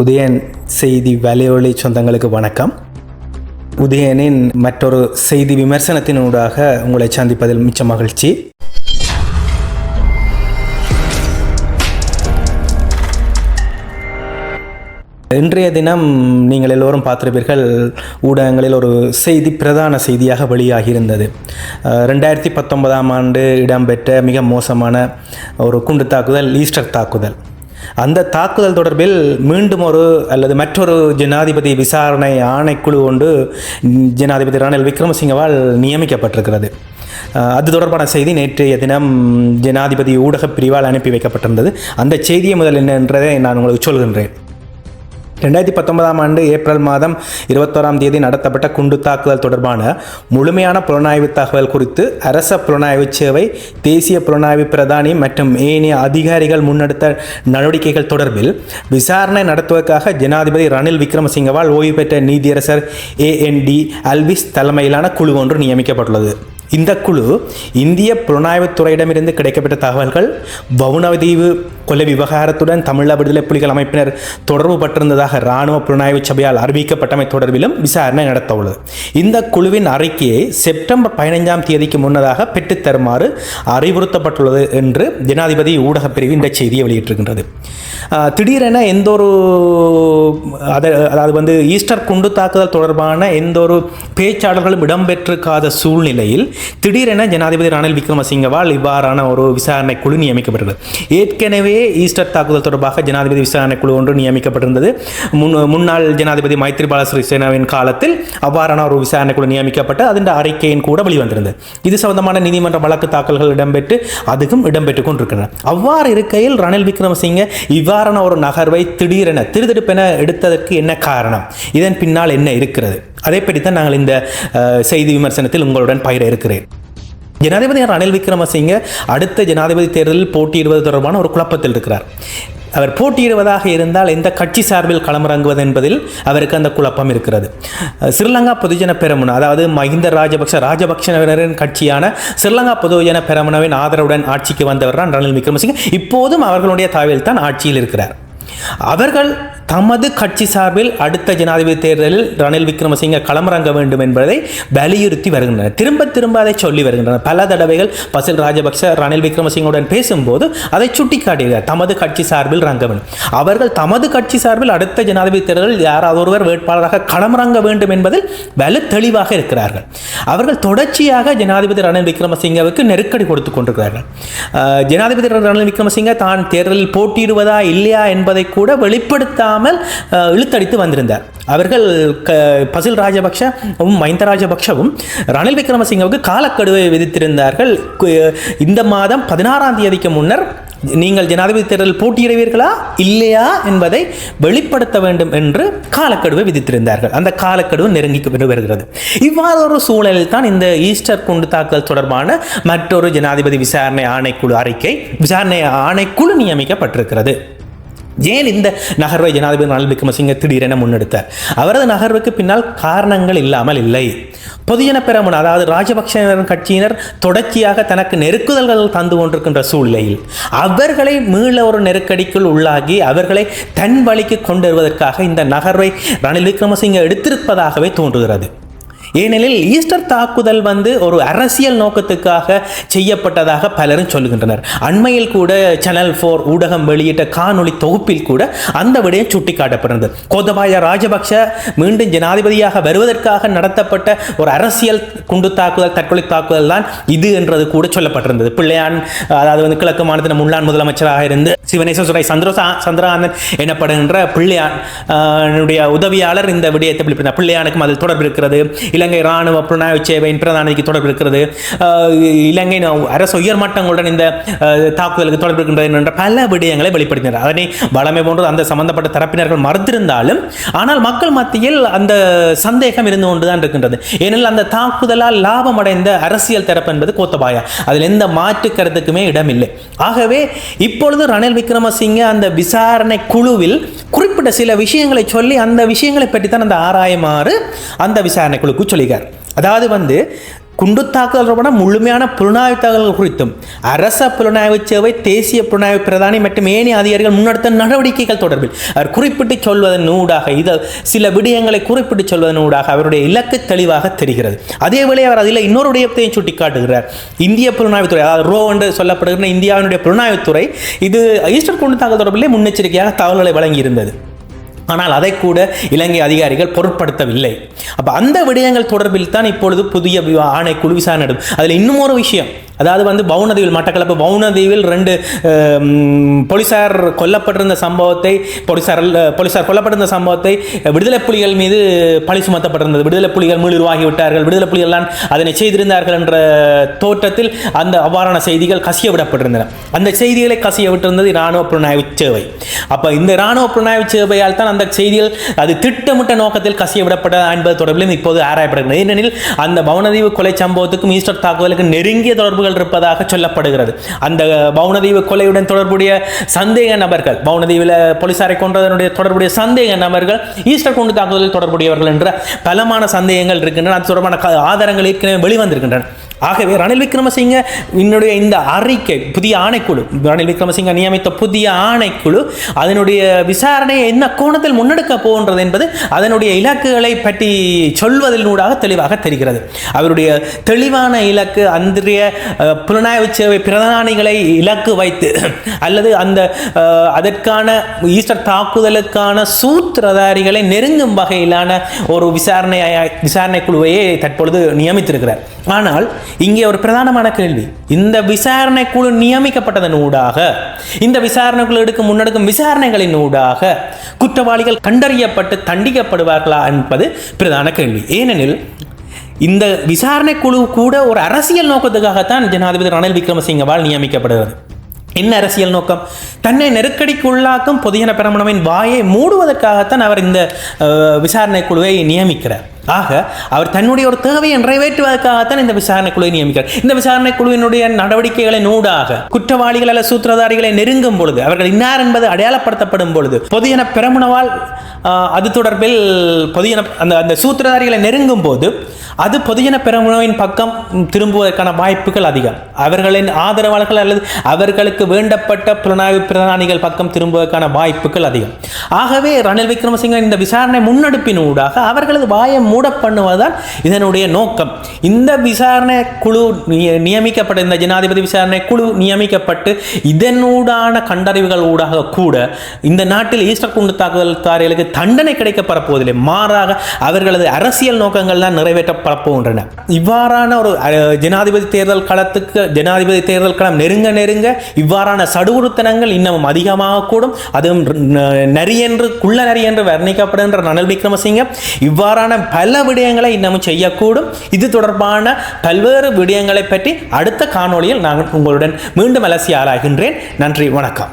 உதயன் செய்தி வலையொலி சொந்தங்களுக்கு வணக்கம். உதயனின் மற்றொரு செய்தி விமர்சனத்தினூடாக உங்களை சந்திப்பதில் மிச்ச மகிழ்ச்சி. இன்றைய தினம் நீங்கள் எல்லோரும் பார்த்திருப்பீர்கள், ஊடகங்களில் ஒரு செய்தி பிரதான செய்தியாக வெளியாகியிருந்தது. 2019 ஆண்டு இடம்பெற்ற மிக மோசமான ஒரு குண்டு தாக்குதல், ஈஸ்டர் தாக்குதல். அந்த தாக்குதல் தொடர்பில் மீண்டும் மற்றொரு ஜனாதிபதி விசாரணை ஆணைக்குழு கொண்டு ஜனாதிபதி ரணில் விக்ரமசிங்கவால் நியமிக்கப்பட்டிருக்கிறது. அது தொடர்பான செய்தி நேற்றைய தினம் ஜனாதிபதி ஊடகப் பிரிவால் அனுப்பி வைக்கப்பட்டிருந்தது. அந்த செய்தியை முதல் என்னன்றதை நான் உங்களுக்கு சொல்கின்றேன். 2019 ஆண்டு ஏப்ரல் மாதம் 21 நடத்தப்பட்ட குண்டு தாக்குதல் தொடர்பான முழுமையான புலனாய்வு தகவல் குறித்து அரச புலனாய்வு சேவை, தேசிய புலனாய்வு பிரதானி மற்றும் ஏனைய அதிகாரிகள் முன்னெடுத்த நடவடிக்கைகள் தொடர்பில் விசாரணை நடத்துவதற்காக ஜனாதிபதி ரணில் விக்ரமசிங்கவால் ஓய்வு பெற்ற நீதியரசர் AND அல்விஸ் தலைமையிலான குழு ஒன்று நியமிக்கப்பட்டுள்ளது. இந்த குழு இந்திய புலனாய்வுத்துறையிடமிருந்து கிடைக்கப்பட்ட தகவல்கள், வவுணதீவு கொலை விவகாரத்துடன் தமிழ் விடுதலை புலிகள் அமைப்பினர் தொடர்பு பட்டிருந்ததாக இராணுவ புலனாய்வு சபையால் அறிவிக்கப்பட்டமை தொடர்பிலும் விசாரணை நடத்த உள்ளது. இந்த குழுவின் அறிக்கையை செப்டம்பர் 15 முன்னதாக பெற்றுத்தருமாறு அறிவுறுத்தப்பட்டுள்ளது என்று ஜனாதிபதி ஊடகப் பிரிவு இந்த செய்தியை வெளியிட்டிருக்கின்றது. திடீரென அதாவது ஈஸ்டர் குண்டு தாக்குதல் தொடர்பான எந்த ஒரு பேச்சாளர்களும் இடம்பெற்றிருக்காத சூழ்நிலையில் திடீரென ஜனாதிபதி ரணில் விக்ரமசிங்கவால் இவ்வாறான ஒரு விசாரணை குழு நியமிக்கப்பட்டது. ஏற்கனவே ஈஸ்டர் தாக்குதல் தொடர்பாக ஜனாதிபதி விசாரணை குழு ஒன்று நியமிக்கப்பட்டிருந்தது. முன்னாள் ஜனாதிபதி மைத்ரிபால சிறிசேனவின் காலத்தில் அவ்வாறான ஒரு விசாரணை குழு நியமிக்கப்பட்டு அதன் அறிக்கையின் கூட வெளிவந்திருந்தது. இது சம்பந்தமான நீதிமன்ற வழக்கு தாக்கல்கள் இடம்பெற்று அதுவும் இடம்பெற்றுக் கொண்டிருக்கின்றன. அவ்வாறு இருக்கையில் ரணில் விக்ரமசிங்க இவ்வாறான ஒரு நகர்வை திடீரென திருதிருப்பென எடுத்ததற்கு என்ன காரணம், இதன் பின்னால் என்ன இருக்கிறது, அதை பற்றித்தான் நாங்கள் இந்த செய்தி விமர்சனத்தில் உங்களுடன் பகிர இருக்கிறேன். ஜனாதிபதி ரணில் விக்ரமசிங்க அடுத்த ஜனாதிபதி தேர்தலில் போட்டியிடுவது தொடர்பான ஒரு குழப்பத்தில் இருக்கிறார். அவர் போட்டியிடுவதாக இருந்தால் எந்த கட்சி சார்பில் களமிறங்குவது என்பதில் அவருக்கு அந்த குழப்பம் இருக்கிறது. ஸ்ரீலங்கா பொதுஜன பெரமுன, அதாவது மஹிந்த ராஜபக்ஷவினரின் கட்சியான ஸ்ரீலங்கா பொதுஜன பெரமுனவின் ஆதரவுடன் ஆட்சிக்கு வந்தவர் தான் ரணில் விக்ரமசிங்க. இப்போதும் அவர்களுடைய தாவில் தான் ஆட்சியில் இருக்கிறார். அவர்கள் தமது கட்சி சார்பில் அடுத்த ஜனாதிபதி தேர்தலில் ரணில் விக்ரமசிங்க களமிறங்க வேண்டும் என்பதை வலியுறுத்தி வருகின்றனர். திரும்ப அதை சொல்லி வருகின்றனர். பல தடவைகள் பசில் ராஜபக்ஷ ரணில் விக்ரமசிங்குடன் பேசும்போது அதை சுட்டிக்காட்டுகிறார். தமது கட்சி சார்பில் ரங்க வேண்டும், அவர்கள் தமது கட்சி சார்பில் அடுத்த ஜனாதிபதி தேர்தலில் யாராவது ஒருவர் வேட்பாளராக களமிறங்க வேண்டும் என்பதில் வலு தெளிவாக இருக்கிறார்கள். அவர்கள் தொடர்ச்சியாக ஜனாதிபதி ரணில் விக்ரமசிங்கவுக்கு நெருக்கடி கொடுத்துக் கொண்டிருக்கிறார்கள். ஜனாதிபதி ரணில் விக்ரமசிங்க தான் தேர்தலில் போட்டியிடுவதா இல்லையா என்பதை கூட வெளிப்படுத்தாமல் இழுத்தடித்து வந்திருந்தார். அவர்கள் பசில் ராஜபக்ஷவும் மஹிந்த ராஜபக்ஷவும் ரணில் விக்ரமசிங்கவுக்கு காலக்கெடுவை விதித்திருந்தார்கள். இந்த மாதம் 16 முன்னர் நீங்கள் ஜனாதிபதி தேர்தலில் போட்டியிடுவீர்களா இல்லையா என்பதை வெளிப்படுத்த வேண்டும் என்று காலக்கெடுவை விதித்திருந்தார்கள். அந்த காலக்கெடுவு நெருங்கி வருகிறது. இவ்வாறு ஒரு சூழலில் தான் இந்த ஈஸ்டர் குண்டு தாக்குதல் தொடர்பான மற்றொரு ஜனாதிபதி விசாரணை ஆணைக்குழு நியமிக்கப்பட்டிருக்கிறது. ஏன் இந்த நகர்வை ஜனாதிபதி ரணில் விக்ரமசிங்க திடீரென முன்னெடுத்தார்? அவரது நகர்வுக்கு பின்னால் காரணங்கள் இல்லாமல் இல்லை. பொதுஜன பெரமுன, அதாவது ராஜபக்ஷ கட்சியினர் தொடர்ச்சியாக தனக்கு நெருக்குதல்கள் தந்து கொண்டிருக்கின்ற சூழ்நிலையில் அவர்களை மீள ஒரு நெருக்கடிக்குள் உள்ளாகி அவர்களை தன் வழிக்கு கொண்டு வருவதற்காக இந்த நகர்வை ரணில் விக்ரமசிங்க எடுத்திருப்பதாகவே தோன்றுகிறது. ஏனெனில் ஈஸ்டர் தாக்குதல் ஒரு அரசியல் நோக்கத்துக்காக செய்யப்பட்டதாக பலரும் சொல்லுகின்றனர். அண்மையில் கூட சேனல் 4 ஊடகம் வெளியிட்ட காணொளி தொகுப்பில் கூட அந்த விடயம் சுட்டிக்காட்டப்படுகிறது. கோத்தபாய ராஜபக்ஷ மீண்டும் ஜனாதிபதியாக வருவதற்காக நடத்தப்பட்ட ஒரு அரசியல் குண்டு தாக்குதல், தற்கொலை தாக்குதல் தான் இது என்றது கூட சொல்லப்பட்டிருந்தது. பிள்ளையான், அதாவது கிழக்கு மாநிலத்தின் முன்னாள் முதலமைச்சராக இருந்து சிவனேஸ்வரை சந்திரகாந்தன் எனப்படுகின்ற பிள்ளையான் உதவியாளர் இந்த விடயத்தை வெளிப்படுத்தினார். பிள்ளையானுக்கும் அதில் தொடர்பு இருக்கிறது. இலங்கை இராணுவ புலனாய்வு சேவையின் பிரதானிக்கு தொடர்பு இருக்கிறது. இலங்கை அரசு உயர்மட்டங்களுடன் இந்த தாக்குதலுக்கு தொடர்பு இருக்கின்றது என்ற பல விடயங்களை வெளிப்படுத்தினார். அதனை வளமை போன்று அந்த சம்பந்தப்பட்ட தரப்பினர்கள் மறுத்திருந்தாலும் ஆனால் மக்கள் மத்தியில் அந்த சந்தேகம் இருந்து கொண்டுதான் இருக்கின்றது. ஏனெனில் அந்த தாக்குதலால் லாபம் அடைந்த அரசியல் தரப்பு என்பது கோத்தபாயா, அதில் எந்த மாற்று கருத்துக்குமே இடமில்லை. ஆகவே இப்பொழுது ரணில் விக்ரமசிங்க அந்த விசாரணை குழுவில் குறிப்பிட்ட சில விஷயங்களை சொல்லி அந்த விஷயங்களை பற்றி தான் அந்த ஆராயுமாறு அந்த விசாரணை குழுக்கு சொல்லிக்கார். அதாவது குண்டு தாக்குதல் தொடர்பான முழுமையான புலனாய்வு தகவல்கள் குறித்தும் அரச புலனாய்வு சேவை, தேசிய புலனாய்வு பிரதானி மற்றும் ஏனைய அதிகாரிகள் முன்னெடுத்த நடவடிக்கைகள் தொடர்பில் அவர் குறிப்பிட்டு சொல்வதன் ஊடாக சில விடயங்களை குறிப்பிட்டு சொல்வதன் ஊடாக அவருடைய இலக்கு தெளிவாக தெரிகிறது. அதேவேளை அவர் அதில் இன்னொரு விடயத்தையும் சுட்டிக்காட்டுகிறார். இந்திய புலனாய்வுத்துறை, அதாவது ரோ என்று சொல்லப்படுகிற இந்தியாவினுடைய புலனாய்வுத்துறை இது ஈஸ்டர் குண்டு தாக்குதல் தொடர்பிலே முன்னெச்சரிக்கையாக தகவல்களை வழங்கியிருந்தது. ஆனால் அதை கூட இலங்கை அதிகாரிகள் பொருட்படுத்தவில்லை. அப்போ அந்த விடயங்கள் தொடர்பில் தான் இப்பொழுது புதிய ஆணைக்குழு விசாரணை நடக்கும். அதில் இன்னும் ஒரு விஷயம், அதாவது வவுனதீவில், மட்டக்களப்பு வவுனதீவில் 2 போலீசார் கொல்லப்பட்டிருந்த சம்பவத்தை விடுதலை புலிகள் மீது பழி சுமத்தப்பட்டிருந்தது. விடுதலை புலிகள் மீளுருவாகிவிட்டார்கள், விடுதலை புலிகள் தான் அதனை செய்திருந்தார்கள் என்ற தோற்றத்தில் அவ்வாறான செய்திகள் கசிய விடப்பட்டிருந்தன. அந்த செய்திகளை கசிய விட்டிருந்தது இராணுவ புலனாய்வு சேவை. அப்போ இந்த இராணுவ புலனாய்வு சேவையால் தான் அந்த செய்திகள் அது திட்டமிட்ட நோக்கத்தில் கசிய விடப்பட்டது என்பது தொடர்பிலும் இப்போது ஆராயப்படுகிறது. ஏனெனில் அந்த வவுனதீவு கொலை சம்பவத்துக்கும் ஈஸ்டர் தாக்குதலுக்கு நெருங்கிய தொடர்புகள் இருப்பதாக சொல்லப்படுகிறது. அந்த வவுனதீவு கொலையுடன் தொடர்புடைய சந்தேக நபர்கள், வவுனதீவில் போலீசாரை கொன்றதனுடைய தொடர்புடைய சந்தேக நபர்கள் ஈஸ்டர் குண்டு தாக்குதலில் தொடர்புடையவர்கள் என்ற பலமான சந்தேகங்கள் இருக்கின்றன. அது தொடர்பான ஆதாரங்கள் ஏற்கனவே வெளிவந்திருக்கின்றன. ஆகவே ரணில் விக்ரமசிங்க என்னுடைய இந்த அறிக்கை, புதிய ஆணைக்குழு, ரணில் விக்ரமசிங்க நியமித்த புதிய ஆணைக்குழு அதனுடைய விசாரணையை என்ன கோணத்தில் முன்னெடுக்க போகின்றது என்பது அதனுடைய இலக்குகளை பற்றி சொல்வதனூடாக தெளிவாக தெரிகிறது. அவருடைய தெளிவான இலக்கு அன்றைய புலனாய்வு சேவை பிரதானிகளை இலக்கு வைத்து அல்லது அதற்கான ஈஸ்டர் தாக்குதலுக்கான சூத்திரதாரிகளை நெருங்கும் வகையிலான ஒரு விசாரணை குழுவையே தற்பொழுது நியமித்திருக்கிறார். ஆனால் இங்கே ஒரு பிரதானமான கேள்வி, இந்த விசாரணை குழு நியமிக்கப்பட்டதன் ஊடாக, இந்த விசாரணை குழு முன்னெடுக்கும் விசாரணைகளின் ஊடாக குற்றவாளிகள் கண்டறியப்பட்டு தண்டிக்கப்படுவார்களா என்பது பிரதான கேள்வி. ஏனெனில் இந்த விசாரணை குழு கூட ஒரு அரசியல் நோக்கத்துக்காகத்தான் ஜனாதிபதி ரணில் விக்ரமசிங்கவால் நியமிக்கப்படுகிறது. என்ன அரசியல் நோக்கம்? தன்னை நெருக்கடிக்கு உள்ளாக்கும் பொதுஜன பெரமுனவின் வாயை மூடுவதற்காகத்தான் அவர் இந்த விசாரணை குழுவை நியமிக்கிறார். ஆக அவர் தன்னுடைய ஒரு தேவையை நிறைவேற்றுவதற்காகத்தான் இந்த விசாரணை குழுவை நியமிக்கிறார். இந்த விசாரணை குழுவினுடைய நடவடிக்கைகளின் ஊடாக குற்றவாளிகள் அல்ல சூத்திரதாரிகளை நெருங்கும் பொழுது, அவர்கள் இன்னார் என்பது அடையாளப்படுத்தப்படும் பொழுது, பொதுஜன பெரமுனவால் அது தொடர்பில் அந்த சூத்திரதாரிகளை நெருங்கும் போது அது பொதுஜன பெரமுனவின் பக்கம் திரும்புவதற்கான வாய்ப்புகள் அதிகம். அவர்களின் ஆதரவாளர்கள் அல்லது அவர்களுக்கு வேண்டப்பட்ட புலனாய்வு பிரதானிகள் பக்கம் திரும்புவதற்கான வாய்ப்புகள் அதிகம். ஆகவே ரணில் விக்ரமசிங்க இந்த விசாரணை முன்னெடுப்பின் ஊடாக அவர்களது வாயை மூட பண்ணுவதுதான் இதனுடைய நோக்கம். இந்த விசாரணை குழு நியமிக்கப்பட்ட, இந்த ஜனாதிபதி விசாரணை குழு நியமிக்கப்பட்டு இதனூடான கண்டறிவுகள் ஊடாக கூட இந்த நாட்டில் ஈஸ்டர் குண்டு தாக்குதல்காரர்களுக்கு தண்டனை கிடைக்கப்பட போவதில்லை. மாறாக அவர்களது அரசியல் நோக்கங்கள் தான் நிறைவேற்றப்பட போகின்றன. இவ்வாறான ஒரு ஜனாதிபதி தேர்தல் களம் நெருங்க இவ்வாறான சடுகுடுத்தனங்கள் இன்னமும் அதிகமாக கூடும். அதுவும் குள்ள நரி என்று வர்ணிக்கப்படுகின்ற ரணில் விக்ரமசிங்க இவ்வாறான பல விடயங்களை இன்னமும் செய்யக்கூடும். இது தொடர்பான பல்வேறு விடயங்களை பற்றி அடுத்த காணொளியில் நான் உங்களுடன் மீண்டும் அலசி ஆராய்கின்றேன். நன்றி, வணக்கம்.